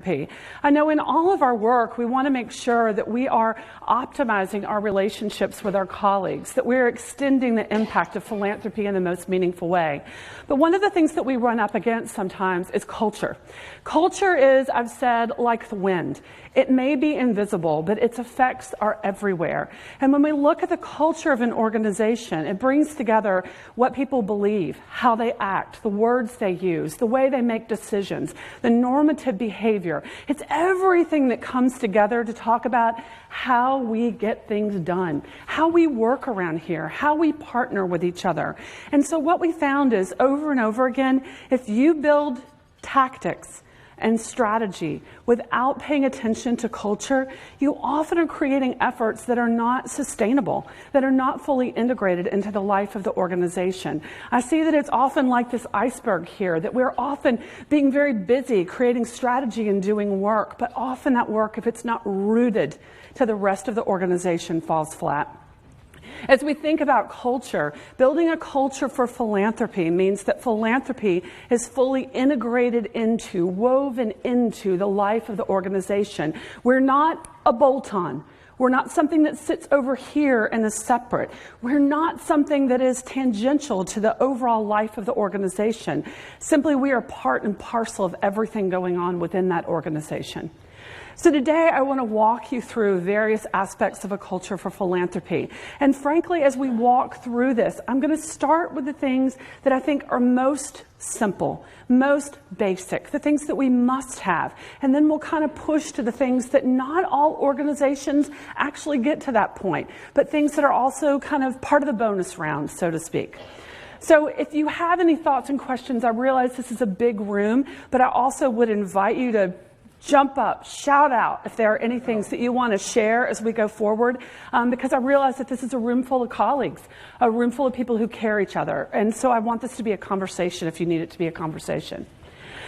philanthropy. I know in all of our work, we want to make sure that we are optimizing our relationships with our colleagues, that we're extending the impact of philanthropy in the most meaningful way. But one of the things that we run up against sometimes is culture. Culture is, I've said, like the wind. It may be invisible, but its effects are everywhere. And when we look at the culture of an organization, it brings together what people believe, how they act, the words they use, the way they make decisions, the normative behavior. It's everything that comes together to talk about how we get things done, how we work around here, how we partner with each other. And so what we found is over and over again, if you build tactics and strategy without paying attention to culture, you often are creating efforts that are not sustainable, that are not fully integrated into the life of the organization. I see that it's often like this iceberg here, that we're often being very busy creating strategy and doing work, but often that work, if it's not rooted to the rest of the organization, falls flat. As we think about culture, building a culture for philanthropy means that philanthropy is fully integrated into, woven into the life of the organization. We're not a bolt-on. We're not something that sits over here and is separate. We're not something that is tangential to the overall life of the organization. Simply, we are part and parcel of everything going on within that organization. So today I want to walk you through various aspects of a culture for philanthropy. And frankly, as we walk through this, I'm going to start with the things that I think are most simple, most basic, the things that we must have. And then we'll kind of push to the things that not all organizations actually get to that point, but things that are also kind of part of the bonus round, so to speak. So if you have any thoughts and questions, I realize this is a big room, but I also would invite you to jump up, shout out if there are any things that you want to share as we go forward, because I realize that this is a room full of colleagues, a room full of people who care each other. And so I want this to be a conversation if you need it to be a conversation.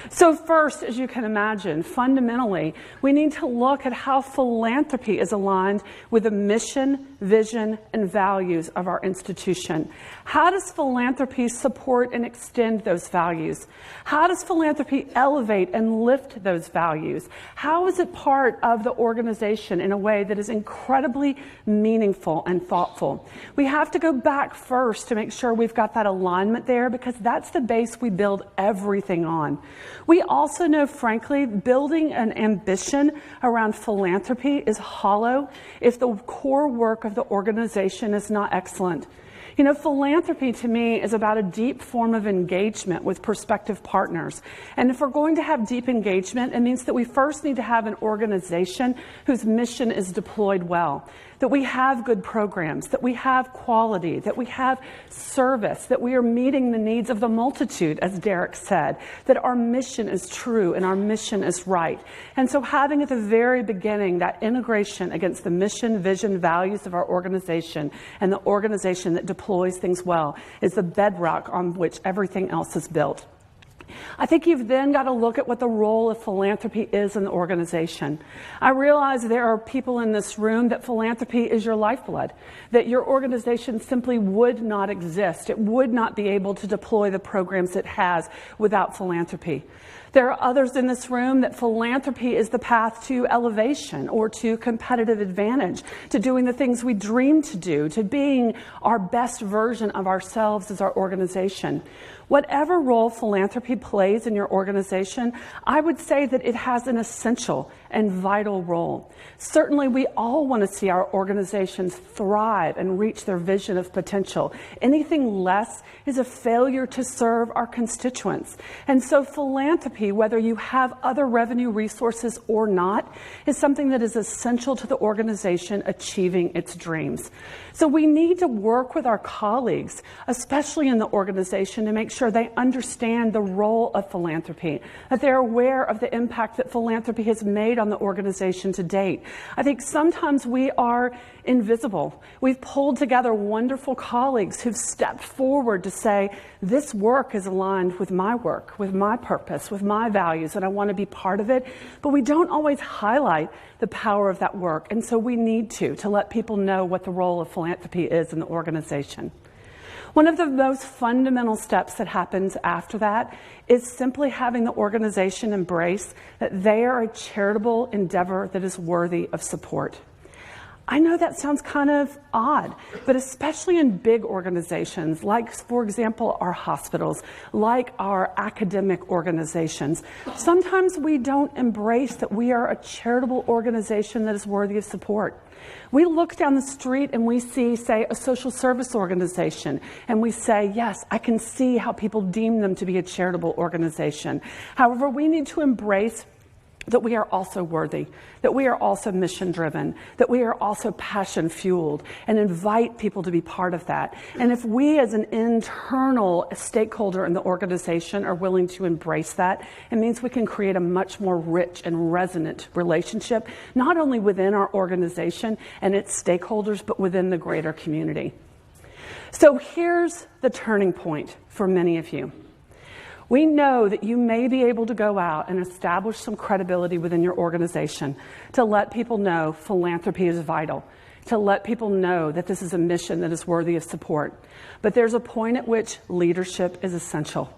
So first, as you can imagine, fundamentally, we need to look at how philanthropy is aligned with the mission, vision, and values of our institution. How does philanthropy support and extend those values? How does philanthropy elevate and lift those values? How is it part of the organization in a way that is incredibly meaningful and thoughtful? We have to go back first to make sure we've got that alignment there, because that's the base we build everything on. We also know, frankly, building an ambition around philanthropy is hollow if the core work of the organization is not excellent. You know, philanthropy to me is about a deep form of engagement with prospective partners. And if we're going to have deep engagement, it means that we first need to have an organization whose mission is deployed well, that we have good programs, that we have quality, that we have service, that we are meeting the needs of the multitude, as Derek said, that our mission is true and our mission is right. And so having at the very beginning that integration against the mission, vision, values of our organization and the organization that deploys things well is the bedrock on which everything else is built. I think you've then got to look at what the role of philanthropy is in the organization. I realize there are people in this room that philanthropy is your lifeblood, that your organization simply would not exist. It would not be able to deploy the programs it has without philanthropy. There are others in this room that philanthropy is the path to elevation or to competitive advantage, to doing the things we dream to do, to being our best version of ourselves as our organization. Whatever role philanthropy plays in your organization, I would say that it has an essential and vital role. Certainly, we all want to see our organizations thrive and reach their vision of potential. Anything less is a failure to serve our constituents. And so philanthropy, whether you have other revenue resources or not, is something that is essential to the organization achieving its dreams. So we need to work with our colleagues, especially in the organization, to make sure they understand the role of philanthropy, that they're aware of the impact that philanthropy has made on the organization to date. I think sometimes we are invisible. We've pulled together wonderful colleagues who've stepped forward to say, this work is aligned with my work, with my purpose, with my values, and I want to be part of it. But we don't always highlight the power of that work. And so we need to let people know what the role of philanthropy is in the organization. One of the most fundamental steps that happens after that is simply having the organization embrace that they are a charitable endeavor that is worthy of support. I know that sounds kind of odd, but especially in big organizations, like, for example, our hospitals, like our academic organizations, sometimes we don't embrace that we are a charitable organization that is worthy of support. We look down the street and we see, say, a social service organization, and we say, yes, I can see how people deem them to be a charitable organization. However, we need to embrace that we are also worthy, that we are also mission-driven, that we are also passion-fueled, and invite people to be part of that. And if we as an internal stakeholder in the organization are willing to embrace that, it means we can create a much more rich and resonant relationship, not only within our organization and its stakeholders, but within the greater community. So here's the turning point for many of you. We know that you may be able to go out and establish some credibility within your organization to let people know philanthropy is vital, to let people know that this is a mission that is worthy of support. But there's a point at which leadership is essential.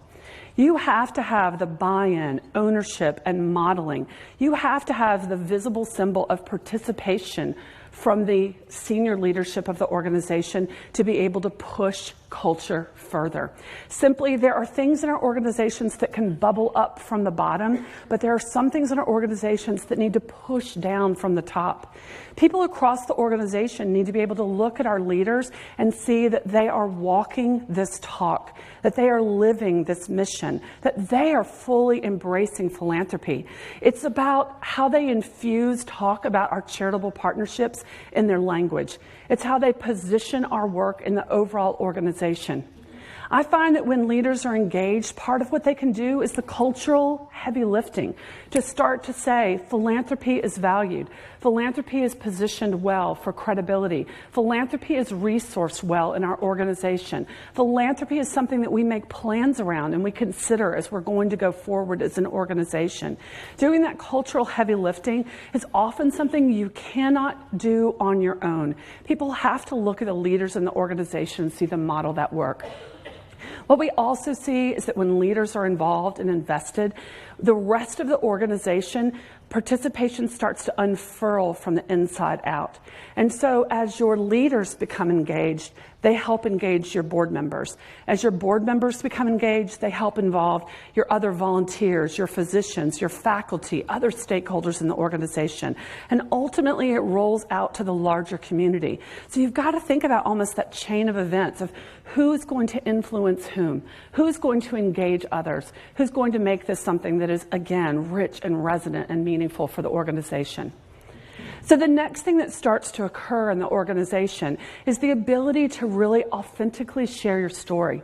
You have to have the buy-in, ownership, and modeling. You have to have the visible symbol of participation from the senior leadership of the organization to be able to push culture further. Simply, there are things in our organizations that can bubble up from the bottom, but there are some things in our organizations that need to push down from the top. People across the organization need to be able to look at our leaders and see that they are walking this talk, that they are living this mission, that they are fully embracing philanthropy. It's about how they infuse talk about our charitable partnerships in their language. It's how they position our work in the overall organization. I find that when leaders are engaged, part of what they can do is the cultural heavy lifting to start to say philanthropy is valued. Philanthropy is positioned well for credibility. Philanthropy is resourced well in our organization. Philanthropy is something that we make plans around and we consider as we're going to go forward as an organization. Doing that cultural heavy lifting is often something you cannot do on your own. People have to look at the leaders in the organization and see them model that work. What we also see is that when leaders are involved and invested, the rest of the organization, participation starts to unfurl from the inside out. And so as your leaders become engaged, they help engage your board members. As your board members become engaged, they help involve your other volunteers, your physicians, your faculty, other stakeholders in the organization. And ultimately, it rolls out to the larger community. So you've got to think about almost that chain of events of who's going to influence who's going to engage others, who's going to make this something that is, again, rich and resonant and meaningful for the organization. So the next thing that starts to occur in the organization is the ability to really authentically share your story.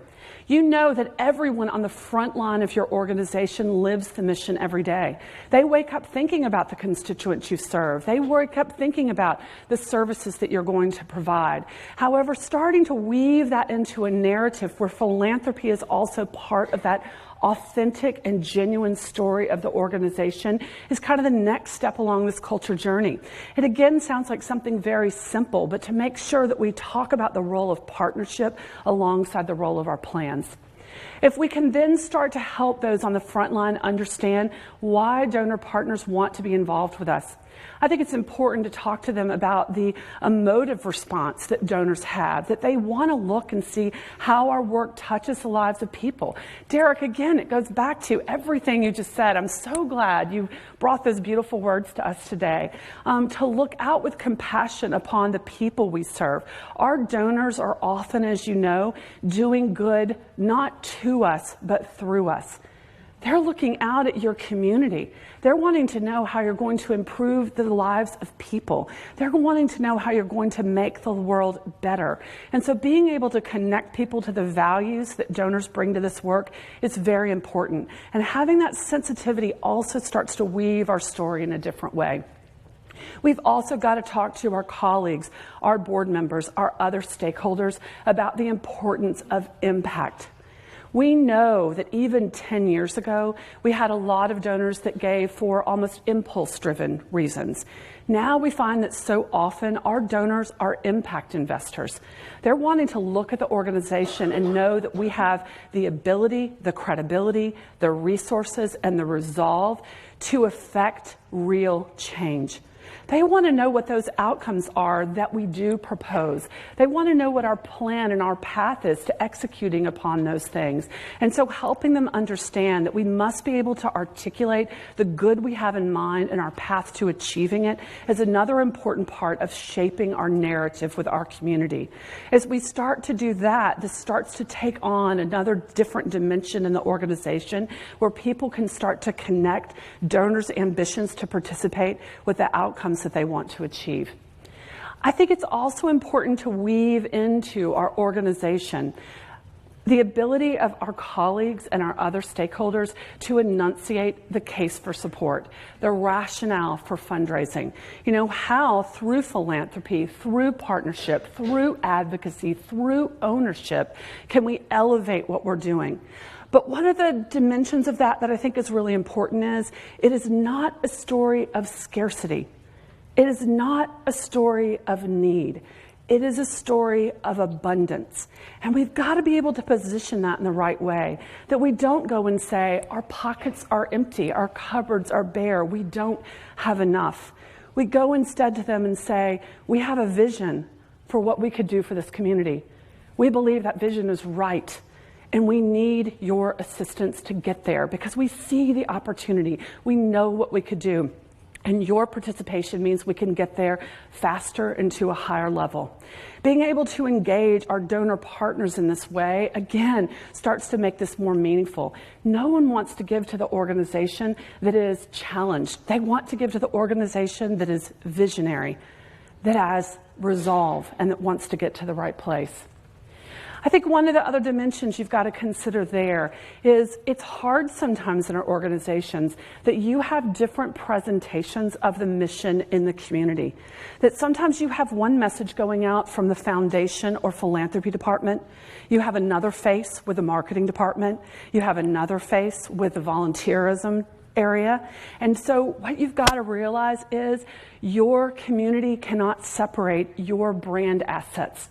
You know that everyone on the front line of your organization lives the mission every day. They wake up thinking about the constituents you serve. They wake up thinking about the services that you're going to provide. However, starting to weave that into a narrative where philanthropy is also part of that authentic and genuine story of the organization is kind of the next step along this culture journey. It again sounds like something very simple, but to make sure that we talk about the role of partnership alongside the role of our plans. If we can then start to help those on the front line understand why donor partners want to be involved with us, I think it's important to talk to them about the emotive response that donors have, that they want to look and see how our work touches the lives of people. Derek, again, it goes back to everything you just said. I'm so glad you brought those beautiful words to us today. To look out with compassion upon the people we serve. Our donors are often, as you know, doing good not to us, but through us. They're looking out at your community. They're wanting to know how you're going to improve the lives of people. They're wanting to know how you're going to make the world better. And so being able to connect people to the values that donors bring to this work is very important. And having that sensitivity also starts to weave our story in a different way. We've also got to talk to our colleagues, our board members, our other stakeholders about the importance of impact. We know that even 10 years ago, we had a lot of donors that gave for almost impulse-driven reasons. Now we find that so often our donors are impact investors. They're wanting to look at the organization and know that we have the ability, the credibility, the resources, and the resolve to affect real change. They want to know what those outcomes are that we do propose. They want to know what our plan and our path is to executing upon those things. And so helping them understand that we must be able to articulate the good we have in mind and our path to achieving it is another important part of shaping our narrative with our community. As we start to do that, this starts to take on another different dimension in the organization where people can start to connect donors' ambitions to participate with the outcomes that they want to achieve. I think it's also important to weave into our organization the ability of our colleagues and our other stakeholders to enunciate the case for support, the rationale for fundraising. You know, how through philanthropy, through partnership, through advocacy, through ownership, can we elevate what we're doing? But one of the dimensions of that I think is really important is it is not a story of scarcity. It is not a story of need. It is a story of abundance. And we've got to be able to position that in the right way, that we don't go and say, our pockets are empty, our cupboards are bare, we don't have enough. We go instead to them and say, we have a vision for what we could do for this community. We believe that vision is right. And we need your assistance to get there because we see the opportunity. We know what we could do. And your participation means we can get there faster and to a higher level. Being able to engage our donor partners in this way, again, starts to make this more meaningful. No one wants to give to the organization that is challenged. They want to give to the organization that is visionary, that has resolve, and that wants to get to the right place. I think one of the other dimensions you've got to consider there is it's hard sometimes in our organizations that you have different presentations of the mission in the community. That sometimes you have one message going out from the foundation or philanthropy department. You have another face with the marketing department. You have another face with the volunteerism area. And so what you've got to realize is your community cannot separate your brand assets.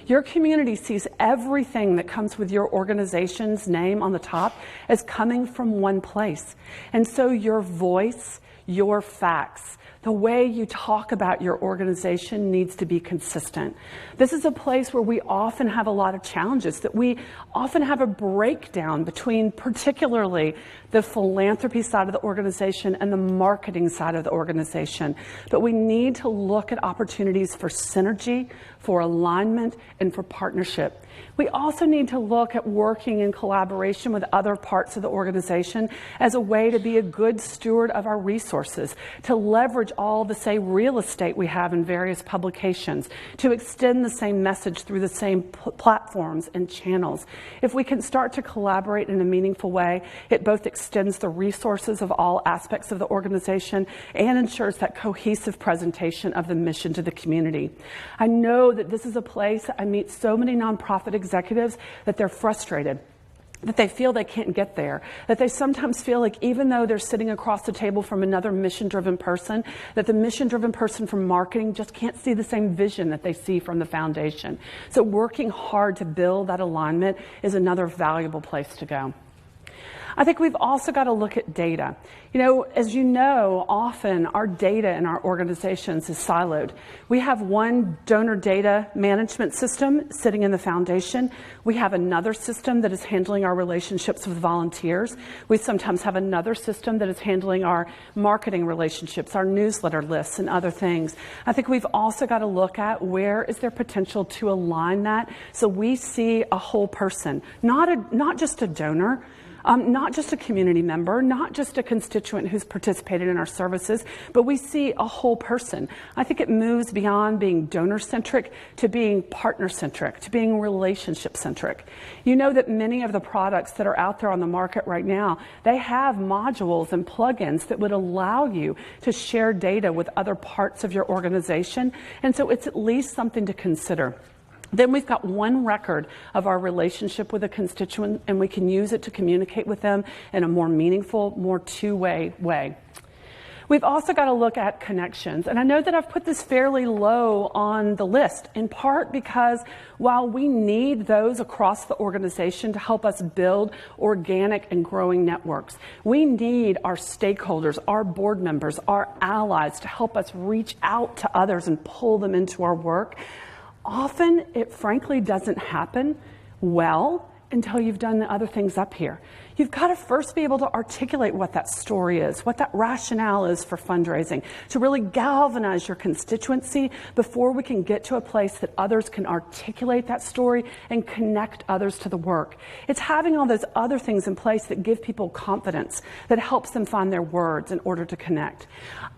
Your community sees everything that comes with your organization's name on the top as coming from one place. And so your voice, your facts, the way you talk about your organization needs to be consistent. This is a place where we often have a lot of challenges, that we often have a breakdown between particularly the philanthropy side of the organization and the marketing side of the organization. But we need to look at opportunities for synergy, for alignment, and for partnership. We also need to look at working in collaboration with other parts of the organization as a way to be a good steward of our resources, to leverage all the, say, real estate we have in various publications, to extend the same message through the same platforms and channels. If we can start to collaborate in a meaningful way, it both extends the resources of all aspects of the organization and ensures that cohesive presentation of the mission to the community. I know that this is a place I meet so many nonprofit executives that they're frustrated, that they feel they can't get there, that they sometimes feel like even though they're sitting across the table from another mission-driven person, that the mission-driven person from marketing just can't see the same vision that they see from the foundation. So working hard to build that alignment is another valuable place to go. I think we've also got to look at data. You know, as you know, often our data in our organizations is siloed. We have one donor data management system sitting in the foundation. We have another system that is handling our relationships with volunteers. We sometimes have another system that is handling our marketing relationships, our newsletter lists, and other things. I think we've also got to look at where is there potential to align that so we see a whole person, not just a donor, not just a community member, not just a constituent who's participated in our services, but we see a whole person. I think it moves beyond being donor-centric to being partner-centric, to being relationship-centric. You know that many of the products that are out there on the market right now, they have modules and plugins that would allow you to share data with other parts of your organization, and so it's at least something to consider. Then we've got one record of our relationship with a constituent, and we can use it to communicate with them in a more meaningful, more two-way way. We've also got to look at connections. And I know that I've put this fairly low on the list, in part because while we need those across the organization to help us build organic and growing networks, we need our stakeholders, our board members, our allies to help us reach out to others and pull them into our work. Often, it frankly doesn't happen well until you've done the other things up here. You've got to first be able to articulate what that story is, what that rationale is for fundraising, to really galvanize your constituency before we can get to a place that others can articulate that story and connect others to the work. It's having all those other things in place that give people confidence, that helps them find their words in order to connect.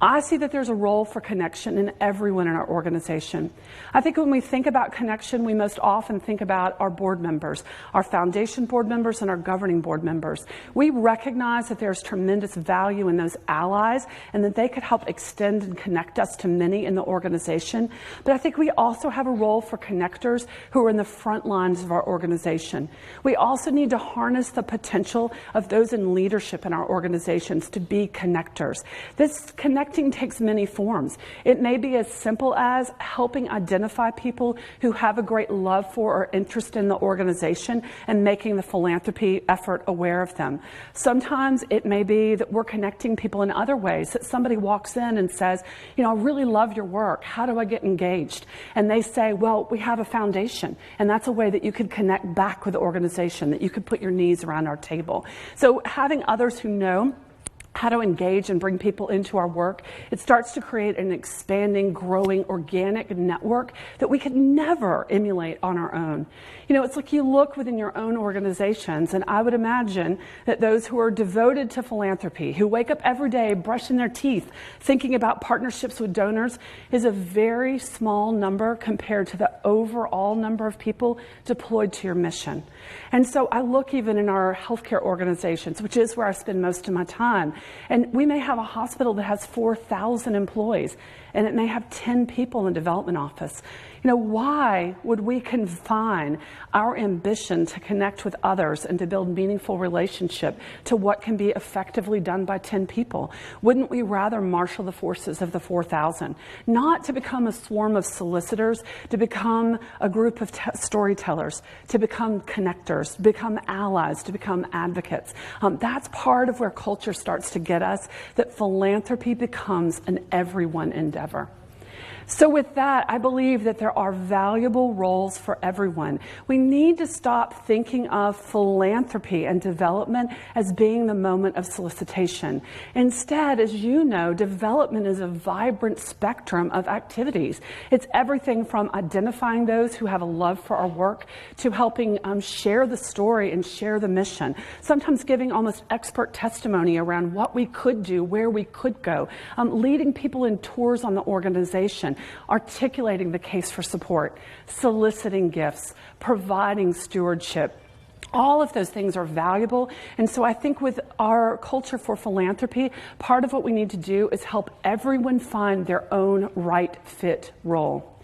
I see that there's a role for connection in everyone in our organization. I think when we think about connection, we most often think about our board members, our foundation board members, and our governing board members. We recognize that there's tremendous value in those allies and that they could help extend and connect us to many in the organization. But I think we also have a role for connectors who are in the front lines of our organization. We also need to harness the potential of those in leadership in our organizations to be connectors. This connecting takes many forms. It may be as simple as helping identify people who have a great love for or interest in the organization and making the philanthropy effort aware of them. Sometimes it may be that we're connecting people in other ways, that somebody walks in and says, you know, I really love your work. How do I get engaged? And they say, well, we have a foundation. And that's a way that you could connect back with the organization, that you could put your knees around our table. So having others who know how to engage and bring people into our work, it starts to create an expanding, growing, organic network that we could never emulate on our own. You know, it's like you look within your own organizations, and I would imagine that those who are devoted to philanthropy, who wake up every day brushing their teeth, thinking about partnerships with donors, is a very small number compared to the overall number of people deployed to your mission. And so I look even in our healthcare organizations, which is where I spend most of my time, and we may have a hospital that has 4,000 employees, and it may have 10 people in the development office. You know, why would we confine our ambition to connect with others and to build meaningful relationship to what can be effectively done by 10 people? Wouldn't we rather marshal the forces of the 4,000? Not to become a swarm of solicitors, to become a group of storytellers, to become connectors, to become allies, to become advocates. That's part of where culture starts to get us, that philanthropy becomes an everyone endeavor. So with that, I believe that there are valuable roles for everyone. We need to stop thinking of philanthropy and development as being the moment of solicitation. Instead, as you know, development is a vibrant spectrum of activities. It's everything from identifying those who have a love for our work to helping share the story and share the mission. Sometimes giving almost expert testimony around what we could do, where we could go, leading people in tours on the organization, articulating the case for support, soliciting gifts, providing stewardship. All of those things are valuable. And so I think with our culture for philanthropy, part of what we need to do is help everyone find their own right fit role.